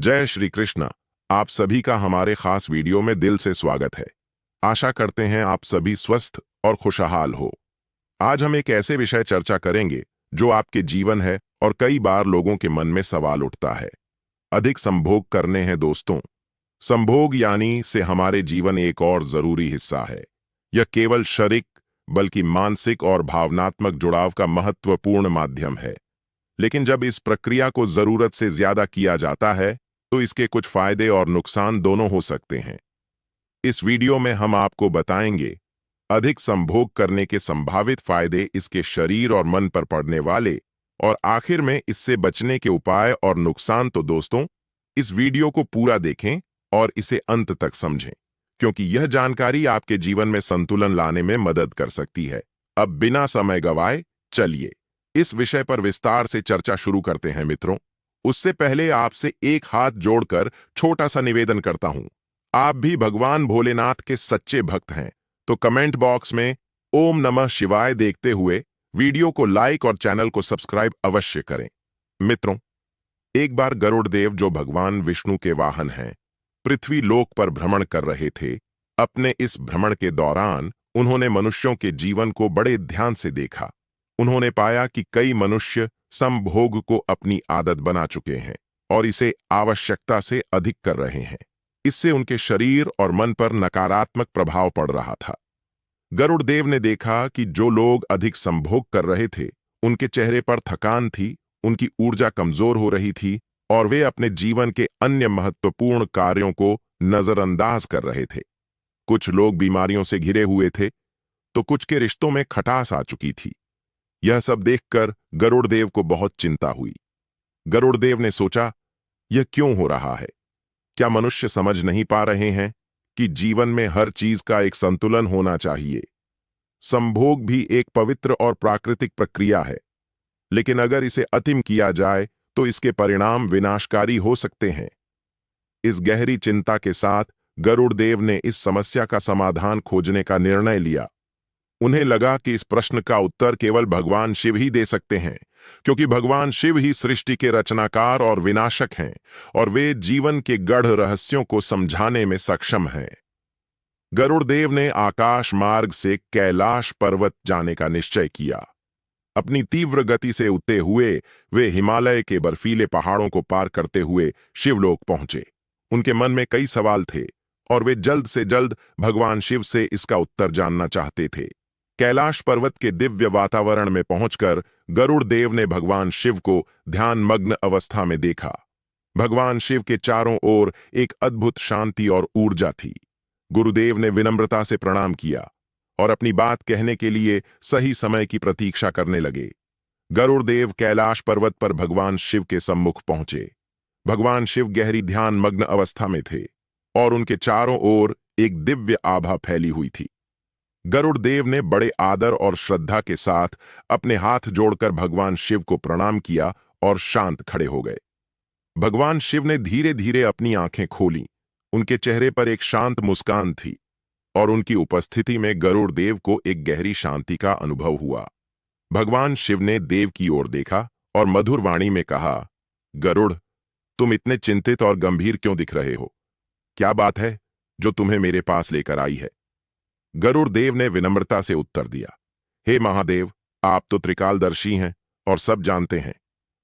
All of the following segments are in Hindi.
जय श्री कृष्ण। आप सभी का हमारे खास वीडियो में दिल से स्वागत है। आशा करते हैं आप सभी स्वस्थ और खुशहाल हो। आज हम एक ऐसे विषय चर्चा करेंगे जो आपके जीवन है और कई बार लोगों के मन में सवाल उठता है। अधिक संभोग करने हैं दोस्तों। संभोग यानी से हमारे जीवन एक और जरूरी हिस्सा है। यह केवल शारीरिक बल्कि मानसिक और भावनात्मक जुड़ाव का महत्वपूर्ण माध्यम है। लेकिन जब इस प्रक्रिया को जरूरत से ज्यादा किया जाता है तो इसके कुछ फायदे और नुकसान दोनों हो सकते हैं। इस वीडियो में हम आपको बताएंगे अधिक संभोग करने के संभावित फायदे, इसके शरीर और मन पर पड़ने वाले, और आखिर में इससे बचने के उपाय और नुकसान। तो दोस्तों, इस वीडियो को पूरा देखें और इसे अंत तक समझें, क्योंकि यह जानकारी आपके जीवन में संतुलन लाने में मदद कर सकती है। अब बिना समय गवाए चलिए इस विषय पर विस्तार से चर्चा शुरू करते हैं मित्रों। उससे पहले आपसे एक हाथ जोड़कर छोटा सा निवेदन करता हूं। आप भी भगवान भोलेनाथ के सच्चे भक्त हैं तो कमेंट बॉक्स में ओम नमः शिवाय देखते हुए वीडियो को लाइक और चैनल को सब्सक्राइब अवश्य करें। मित्रों, एक बार गरुड़ देव, जो भगवान विष्णु के वाहन हैं, पृथ्वी लोक पर भ्रमण कर रहे थे। अपने इस भ्रमण के दौरान उन्होंने मनुष्यों के जीवन को बड़े ध्यान से देखा। उन्होंने पाया कि कई मनुष्य संभोग को अपनी आदत बना चुके हैं और इसे आवश्यकता से अधिक कर रहे हैं। इससे उनके शरीर और मन पर नकारात्मक प्रभाव पड़ रहा था। गरुड़ देव ने देखा कि जो लोग अधिक संभोग कर रहे थे, उनके चेहरे पर थकान थी, उनकी ऊर्जा कमजोर हो रही थी और वे अपने जीवन के अन्य महत्वपूर्ण कार्यों को नजरअंदाज कर रहे थे। कुछ लोग बीमारियों से घिरे हुए थे तो कुछ के रिश्तों में खटास आ चुकी थी। यह सब देखकर गरुड़ देव को बहुत चिंता हुई। गरुड़ देव ने सोचा, यह क्यों हो रहा है? क्या मनुष्य समझ नहीं पा रहे हैं कि जीवन में हर चीज का एक संतुलन होना चाहिए? संभोग भी एक पवित्र और प्राकृतिक प्रक्रिया है, लेकिन अगर इसे अतिम किया जाए तो इसके परिणाम विनाशकारी हो सकते हैं। इस गहरी चिंता के साथ गरुड़ देव ने इस समस्या का समाधान खोजने का निर्णय लिया। उन्हें लगा कि इस प्रश्न का उत्तर केवल भगवान शिव ही दे सकते हैं, क्योंकि भगवान शिव ही सृष्टि के रचनाकार और विनाशक हैं और वे जीवन के गढ़ रहस्यों को समझाने में सक्षम हैं। गरुड़ देव ने आकाश मार्ग से कैलाश पर्वत जाने का निश्चय किया। अपनी तीव्र गति से उड़ते हुए वे हिमालय के बर्फीले पहाड़ों को पार करते हुए शिवलोक पहुंचे। उनके मन में कई सवाल थे और वे जल्द से जल्द भगवान शिव से इसका उत्तर जानना चाहते थे। कैलाश पर्वत के दिव्य वातावरण में पहुंचकर गरुड़ देव ने भगवान शिव को ध्यानमग्न अवस्था में देखा। भगवान शिव के चारों ओर एक अद्भुत शांति और ऊर्जा थी। गुरुदेव ने विनम्रता से प्रणाम किया और अपनी बात कहने के लिए सही समय की प्रतीक्षा करने लगे। गरुड़ देव कैलाश पर्वत पर भगवान शिव के सम्मुख पहुंचे। भगवान शिव गहरी ध्यानमग्न अवस्था में थे और उनके चारों ओर एक दिव्य आभा फैली हुई थी। गरुड़ देव ने बड़े आदर और श्रद्धा के साथ अपने हाथ जोड़कर भगवान शिव को प्रणाम किया और शांत खड़े हो गए। भगवान शिव ने धीरे धीरे अपनी आंखें खोलीं। उनके चेहरे पर एक शांत मुस्कान थी और उनकी उपस्थिति में गरुड़ देव को एक गहरी शांति का अनुभव हुआ। भगवान शिव ने देव की ओर देखा और मधुर वाणी में कहा, गरुड़, तुम इतने चिंतित और गंभीर क्यों दिख रहे हो? क्या बात है जो तुम्हें मेरे पास लेकर आई है? गरुड़ देव ने विनम्रता से उत्तर दिया, हे महादेव, आप तो त्रिकालदर्शी हैं और सब जानते हैं।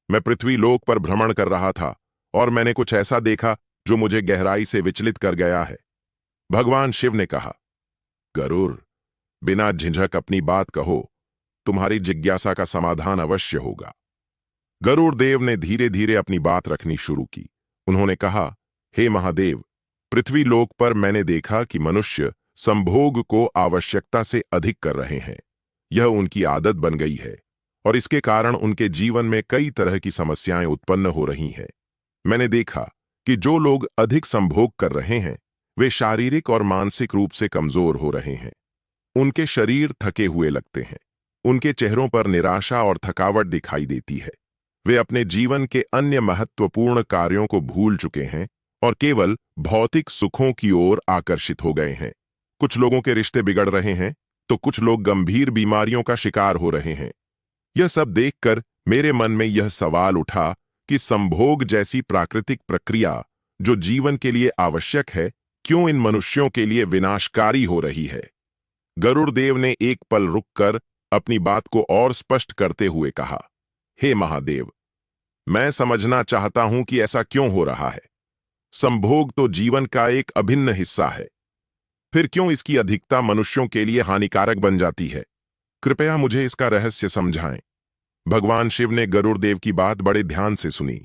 मैं पृथ्वी लोक पर भ्रमण कर रहा था और मैंने कुछ ऐसा देखा जो मुझे गहराई से विचलित कर गया है। भगवान शिव ने कहा, गरुड़, बिना झिझक अपनी बात कहो, तुम्हारी जिज्ञासा का समाधान अवश्य होगा। गरुड़ देव ने धीरे धीरे अपनी बात रखनी शुरू की। उन्होंने कहा, हे महादेव, पृथ्वी लोक पर मैंने देखा कि मनुष्य संभोग को आवश्यकता से अधिक कर रहे हैं। यह उनकी आदत बन गई है और इसके कारण उनके जीवन में कई तरह की समस्याएं उत्पन्न हो रही हैं। मैंने देखा कि जो लोग अधिक संभोग कर रहे हैं वे शारीरिक और मानसिक रूप से कमजोर हो रहे हैं। उनके शरीर थके हुए लगते हैं। उनके चेहरों पर निराशा और थकावट दिखाई देती है। वे अपने जीवन के अन्य महत्वपूर्ण कार्यों को भूल चुके हैं और केवल भौतिक सुखों की ओर आकर्षित हो गए हैं। कुछ लोगों के रिश्ते बिगड़ रहे हैं तो कुछ लोग गंभीर बीमारियों का शिकार हो रहे हैं। यह सब देखकर मेरे मन में यह सवाल उठा कि संभोग जैसी प्राकृतिक प्रक्रिया जो जीवन के लिए आवश्यक है, क्यों इन मनुष्यों के लिए विनाशकारी हो रही है? गरुड़ देव ने एक पल रुककर अपनी बात को और स्पष्ट करते हुए कहा, हे महादेव, मैं समझना चाहता हूं कि ऐसा क्यों हो रहा है। संभोग तो जीवन का एक अभिन्न हिस्सा है, फिर क्यों इसकी अधिकता मनुष्यों के लिए हानिकारक बन जाती है? कृपया मुझे इसका रहस्य समझाएं। भगवान शिव ने गरुड़ देव की बात बड़े ध्यान से सुनी।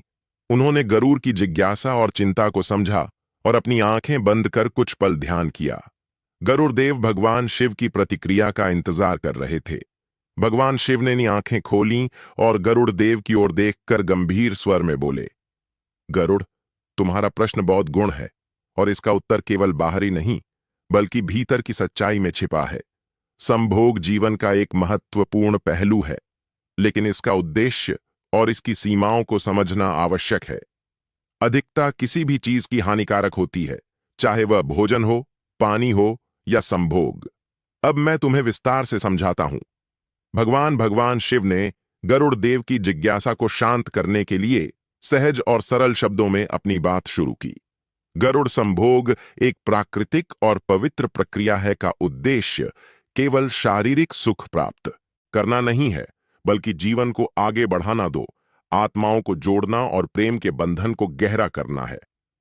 उन्होंने गरुड़ की जिज्ञासा और चिंता को समझा और अपनी आंखें बंद कर कुछ पल ध्यान किया। गरुड़ देव भगवान शिव की प्रतिक्रिया का इंतजार कर रहे थे। भगवान शिव ने अपनी आंखें खोलीं और गरुड़ देव की ओर देखकर गंभीर स्वर में बोले, गरुड़, तुम्हारा प्रश्न बहुत गुण है और इसका उत्तर केवल बाहरी नहीं बल्कि भीतर की सच्चाई में छिपा है। संभोग जीवन का एक महत्वपूर्ण पहलू है, लेकिन इसका उद्देश्य और इसकी सीमाओं को समझना आवश्यक है। अधिकता किसी भी चीज की हानिकारक होती है, चाहे वह भोजन हो, पानी हो या संभोग। अब मैं तुम्हें विस्तार से समझाता हूं। भगवान शिव ने गरुड़ देव की जिज्ञासा को शांत करने के लिए सहज और सरल शब्दों में अपनी बात शुरू की। गरुड़, संभोग एक प्राकृतिक और पवित्र प्रक्रिया है का उद्देश्य केवल शारीरिक सुख प्राप्त करना नहीं है, बल्कि जीवन को आगे बढ़ाना, दो आत्माओं को जोड़ना और प्रेम के बंधन को गहरा करना है।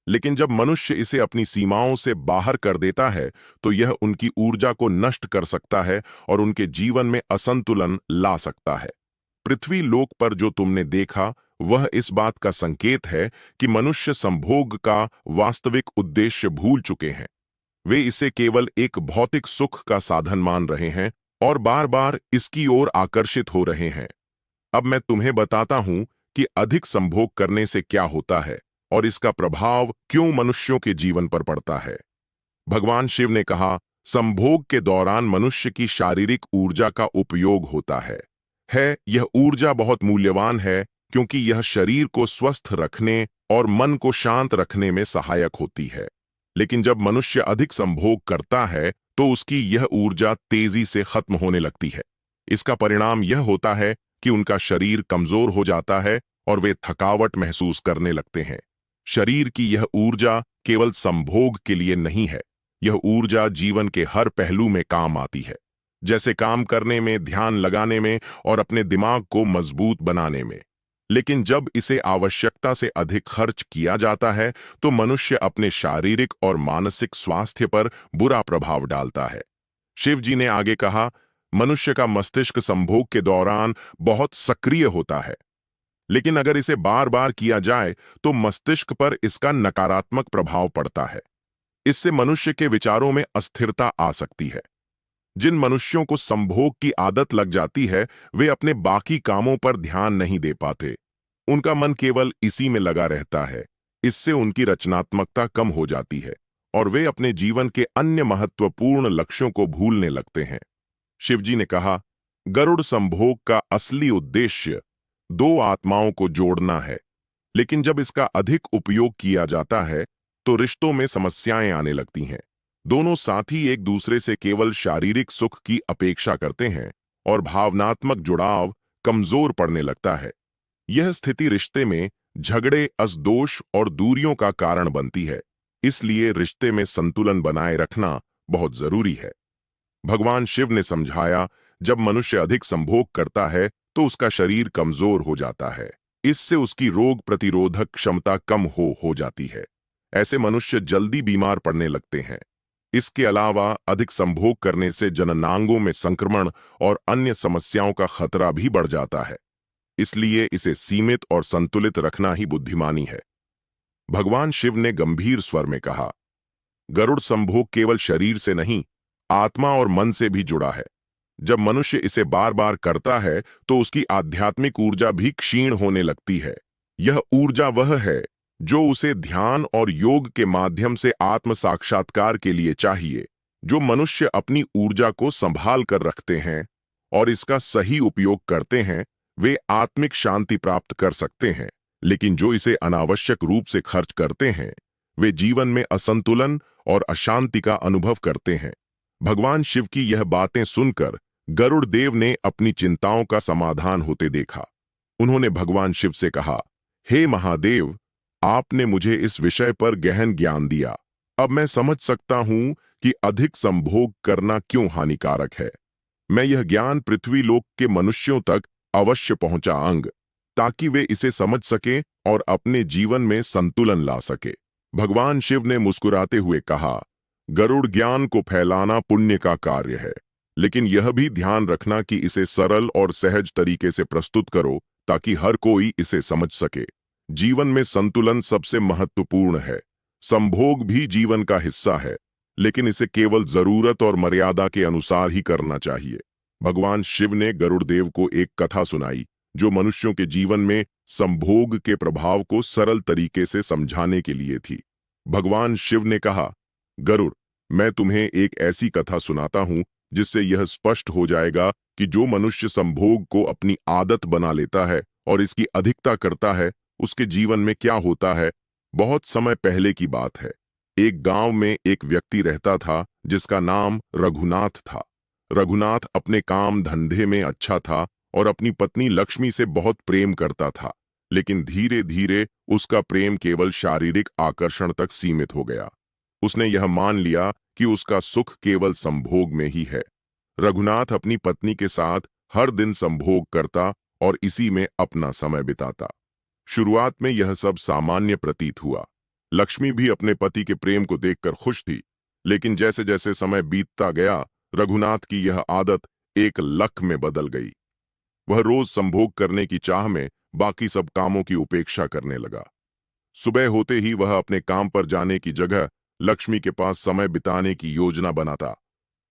लेकिन जब मनुष्य इसे अपनी सीमाओं से बाहर कर देता है तो यह उनकी ऊर्जा को नष्ट कर सकता है और उनके जीवन में असंतुलन ला सकता है। पृथ्वी लोक पर जो तुमने देखा वह इस बात का संकेत है कि मनुष्य संभोग का वास्तविक उद्देश्य भूल चुके हैं। वे इसे केवल एक भौतिक सुख का साधन मान रहे हैं और बार बार इसकी ओर आकर्षित हो रहे हैं। अब मैं तुम्हें बताता हूं कि अधिक संभोग करने से क्या होता है और इसका प्रभाव क्यों मनुष्यों के जीवन पर पड़ता है। भगवान शिव ने कहा, संभोग के दौरान मनुष्य की शारीरिक ऊर्जा का उपयोग होता है। यह ऊर्जा बहुत मूल्यवान है क्योंकि यह शरीर को स्वस्थ रखने और मन को शांत रखने में सहायक होती है। लेकिन जब मनुष्य अधिक संभोग करता है तो उसकी यह ऊर्जा तेजी से खत्म होने लगती है। इसका परिणाम यह होता है कि उनका शरीर कमजोर हो जाता है और वे थकावट महसूस करने लगते हैं। शरीर की यह ऊर्जा केवल संभोग के लिए नहीं है, यह ऊर्जा जीवन के हर पहलू में काम आती है, जैसे काम करने में, ध्यान लगाने में और अपने दिमाग को मजबूत बनाने में। लेकिन जब इसे आवश्यकता से अधिक खर्च किया जाता है तो मनुष्य अपने शारीरिक और मानसिक स्वास्थ्य पर बुरा प्रभाव डालता है। शिव जी ने आगे कहा, मनुष्य का मस्तिष्क संभोग के दौरान बहुत सक्रिय होता है, लेकिन अगर इसे बार बार किया जाए तो मस्तिष्क पर इसका नकारात्मक प्रभाव पड़ता है। इससे मनुष्य के विचारों में अस्थिरता आ सकती है। जिन मनुष्यों को संभोग की आदत लग जाती है वे अपने बाकी कामों पर ध्यान नहीं दे पाते। उनका मन केवल इसी में लगा रहता है। इससे उनकी रचनात्मकता कम हो जाती है और वे अपने जीवन के अन्य महत्वपूर्ण लक्ष्यों को भूलने लगते हैं। शिवजी ने कहा, गरुड़ संभोग का असली उद्देश्य दो आत्माओं को जोड़ना है, लेकिन जब इसका अधिक उपयोग किया जाता है तो रिश्तों में समस्याएं आने लगती हैं। दोनों साथी एक दूसरे से केवल शारीरिक सुख की अपेक्षा करते हैं और भावनात्मक जुड़ाव कमजोर पड़ने लगता है। यह स्थिति रिश्ते में झगड़े, असदोष और दूरियों का कारण बनती है। इसलिए रिश्ते में संतुलन बनाए रखना बहुत जरूरी है। भगवान शिव ने समझाया, जब मनुष्य अधिक संभोग करता है तो उसका शरीर कमजोर हो जाता है। इससे उसकी रोग प्रतिरोधक क्षमता कम हो जाती है। ऐसे मनुष्य जल्दी बीमार पड़ने लगते हैं। इसके अलावा अधिक संभोग करने से जननांगों में संक्रमण और अन्य समस्याओं का खतरा भी बढ़ जाता है। इसलिए इसे सीमित और संतुलित रखना ही बुद्धिमानी है। भगवान शिव ने गंभीर स्वर में कहा, गरुड़ संभोग केवल शरीर से नहीं, आत्मा और मन से भी जुड़ा है। जब मनुष्य इसे बार बार करता है तो उसकी आध्यात्मिक ऊर्जा भी क्षीण होने लगती है। यह ऊर्जा वह है जो उसे ध्यान और योग के माध्यम से आत्म साक्षात्कार के लिए चाहिए। जो मनुष्य अपनी ऊर्जा को संभाल कर रखते हैं और इसका सही उपयोग करते हैं वे आत्मिक शांति प्राप्त कर सकते हैं, लेकिन जो इसे अनावश्यक रूप से खर्च करते हैं वे जीवन में असंतुलन और अशांति का अनुभव करते हैं। भगवान शिव की यह बातें सुनकर गरुड़ देव ने अपनी चिंताओं का समाधान होते देखा। उन्होंने भगवान शिव से कहा, हे महादेव, आपने मुझे इस विषय पर गहन ज्ञान दिया। अब मैं समझ सकता हूं कि अधिक संभोग करना क्यों हानिकारक है। मैं यह ज्ञान पृथ्वीलोक के मनुष्यों तक अवश्य पहुंचाऊंगा ताकि वे इसे समझ सकें और अपने जीवन में संतुलन ला सके। भगवान शिव ने मुस्कुराते हुए कहा, गरुड़ ज्ञान को फैलाना पुण्य का कार्य है, लेकिन यह भी ध्यान रखना कि इसे सरल और सहज तरीके से प्रस्तुत करो ताकि हर कोई इसे समझ सके। जीवन में संतुलन सबसे महत्वपूर्ण है। संभोग भी जीवन का हिस्सा है, लेकिन इसे केवल जरूरत और मर्यादा के अनुसार ही करना चाहिए। भगवान शिव ने गरुड़देव को एक कथा सुनाई जो मनुष्यों के जीवन में संभोग के प्रभाव को सरल तरीके से समझाने के लिए थी। भगवान शिव ने कहा, गरुड़, मैं तुम्हें एक ऐसी कथा सुनाता हूं जिससे यह स्पष्ट हो जाएगा कि जो मनुष्य संभोग को अपनी आदत बना लेता है और इसकी अधिकता करता है, उसके जीवन में क्या होता है। बहुत समय पहले की बात है। एक गांव में एक व्यक्ति रहता था जिसका नाम रघुनाथ था। रघुनाथ अपने काम धंधे में अच्छा था और अपनी पत्नी लक्ष्मी से बहुत प्रेम करता था, लेकिन धीरे धीरे उसका प्रेम केवल शारीरिक आकर्षण तक सीमित हो गया। उसने यह मान लिया कि उसका सुख केवल संभोग में ही है। रघुनाथ अपनी पत्नी के साथ हर दिन संभोग करता और इसी में अपना समय बिताता। शुरुआत में यह सब सामान्य प्रतीत हुआ। लक्ष्मी भी अपने पति के प्रेम को देखकर खुश थी, लेकिन जैसे जैसे समय बीतता गया, रघुनाथ की यह आदत एक लख में बदल गई। वह रोज संभोग करने की चाह में बाकी सब कामों की उपेक्षा करने लगा। सुबह होते ही वह अपने काम पर जाने की जगह लक्ष्मी के पास समय बिताने की योजना बनाता।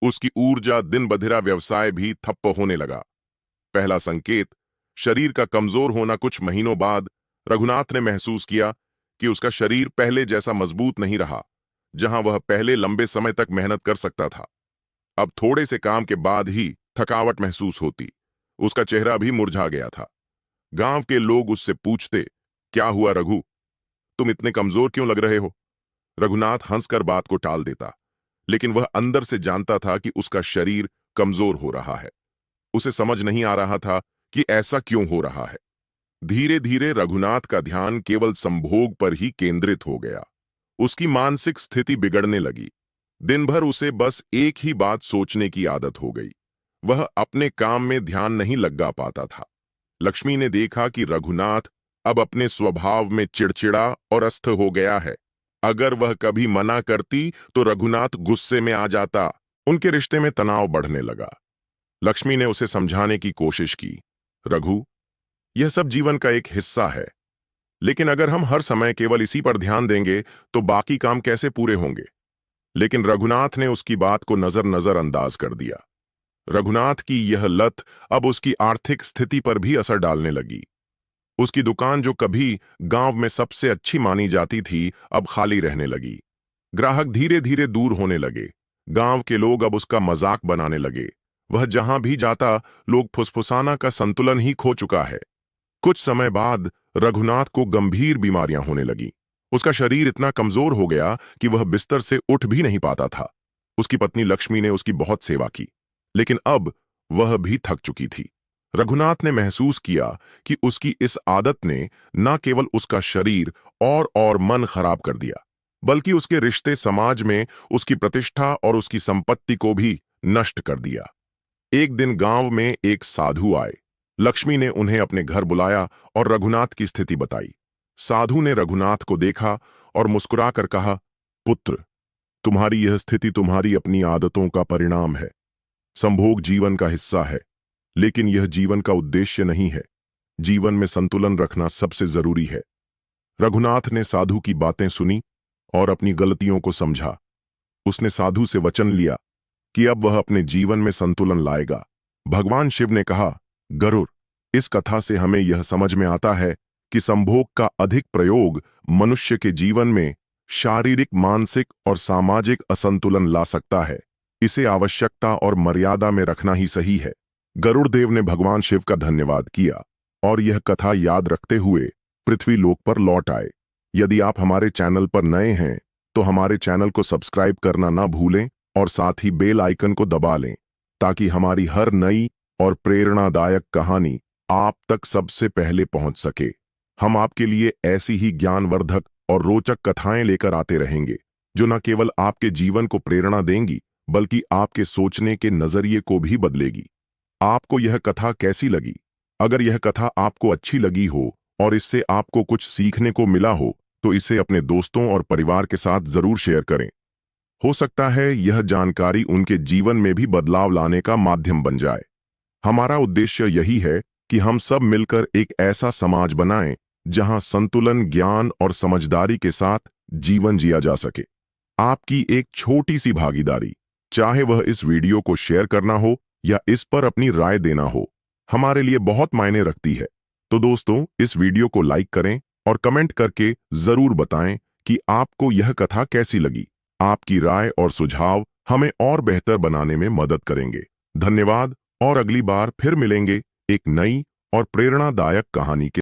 उसकी ऊर्जा दिन बधिरा व्यवसाय भी ठप्प होने लगा। पहला संकेत, शरीर का कमजोर होना। कुछ महीनों बाद रघुनाथ ने महसूस किया कि उसका शरीर पहले जैसा मजबूत नहीं रहा। जहां वह पहले लंबे समय तक मेहनत कर सकता था, अब थोड़े से काम के बाद ही थकावट महसूस होती। उसका चेहरा भी मुरझा गया था। गांव के लोग उससे पूछते, क्या हुआ रघु, तुम इतने कमजोर क्यों लग रहे हो। रघुनाथ हंसकर बात को टाल देता, लेकिन वह अंदर से जानता था कि उसका शरीर कमजोर हो रहा है। उसे समझ नहीं आ रहा था कि ऐसा क्यों हो रहा है। धीरे धीरे रघुनाथ का ध्यान केवल संभोग पर ही केंद्रित हो गया। उसकी मानसिक स्थिति बिगड़ने लगी। दिन भर उसे बस एक ही बात सोचने की आदत हो गई। वह अपने काम में ध्यान नहीं लगा पाता था। लक्ष्मी ने देखा कि रघुनाथ अब अपने स्वभाव में चिड़चिड़ा और अस्थ हो गया है। अगर वह कभी मना करती तो रघुनाथ गुस्से में आ जाता। उनके रिश्ते में तनाव बढ़ने लगा। लक्ष्मी ने उसे समझाने की कोशिश की, रघु, यह सब जीवन का एक हिस्सा है, लेकिन अगर हम हर समय केवल इसी पर ध्यान देंगे तो बाकी काम कैसे पूरे होंगे। लेकिन रघुनाथ ने उसकी बात को नजरअंदाज कर दिया। रघुनाथ की यह लत अब उसकी आर्थिक स्थिति पर भी असर डालने लगी। उसकी दुकान जो कभी गांव में सबसे अच्छी मानी जाती थी, अब खाली रहने लगी। ग्राहक धीरे धीरे दूर होने लगे। गांव के लोग अब उसका मजाक बनाने लगे। वह जहां भी जाता, लोग फुसफुसाना का संतुलन ही खो चुका है। कुछ समय बाद रघुनाथ को गंभीर बीमारियां होने लगी। उसका शरीर इतना कमजोर हो गया कि वह बिस्तर से उठ भी नहीं पाता था। उसकी पत्नी लक्ष्मी ने उसकी बहुत सेवा की, लेकिन अब वह भी थक चुकी थी। रघुनाथ ने महसूस किया कि उसकी इस आदत ने न केवल उसका शरीर और मन खराब कर दिया, बल्कि उसके रिश्ते, समाज में उसकी प्रतिष्ठा और उसकी संपत्ति को भी नष्ट कर दिया। एक दिन गांव में एक साधु आए। लक्ष्मी ने उन्हें अपने घर बुलाया और रघुनाथ की स्थिति बताई। साधु ने रघुनाथ को देखा और मुस्कुराकर कहा, पुत्र, तुम्हारी यह स्थिति तुम्हारी अपनी आदतों का परिणाम है। संभोग जीवन का हिस्सा है, लेकिन यह जीवन का उद्देश्य नहीं है। जीवन में संतुलन रखना सबसे जरूरी है। रघुनाथ ने साधु की बातें सुनी और अपनी गलतियों को समझा। उसने साधु से वचन लिया कि अब वह अपने जीवन में संतुलन लाएगा। भगवान शिव ने कहा, गरुड़, इस कथा से हमें यह समझ में आता है कि संभोग का अधिक प्रयोग मनुष्य के जीवन में शारीरिक, मानसिक और सामाजिक असंतुलन ला सकता है। इसे आवश्यकता और मर्यादा में रखना ही सही है। गरुड़ देव ने भगवान शिव का धन्यवाद किया और यह कथा याद रखते हुए पृथ्वी लोक पर लौट आए। यदि आप हमारे चैनल पर नए हैं तो हमारे चैनल को सब्सक्राइब करना ना भूलें और साथ ही बेल आइकन को दबा लें ताकि हमारी हर नई और प्रेरणादायक कहानी आप तक सबसे पहले पहुंच सके। हम आपके लिए ऐसी ही ज्ञानवर्धक और रोचक कथाएं लेकर आते रहेंगे जो न केवल आपके जीवन को प्रेरणा देंगी बल्कि आपके सोचने के नजरिए को भी बदलेगी। आपको यह कथा कैसी लगी? अगर यह कथा आपको अच्छी लगी हो और इससे आपको कुछ सीखने को मिला हो तो इसे अपने दोस्तों और परिवार के साथ जरूर शेयर करें। हो सकता है यह जानकारी उनके जीवन में भी बदलाव लाने का माध्यम बन जाए। हमारा उद्देश्य यही है कि हम सब मिलकर एक ऐसा समाज बनाएं जहां संतुलन, ज्ञान और समझदारी के साथ जीवन जिया जा सके। आपकी एक छोटी सी भागीदारी, चाहे वह इस वीडियो को शेयर करना हो या इस पर अपनी राय देना हो, हमारे लिए बहुत मायने रखती है। तो दोस्तों, इस वीडियो को लाइक करें और कमेंट करके जरूर बताएं कि आपको यह कथा कैसी लगी। आपकी राय और सुझाव हमें और बेहतर बनाने में मदद करेंगे। धन्यवाद और अगली बार फिर मिलेंगे एक नई और प्रेरणादायक कहानी के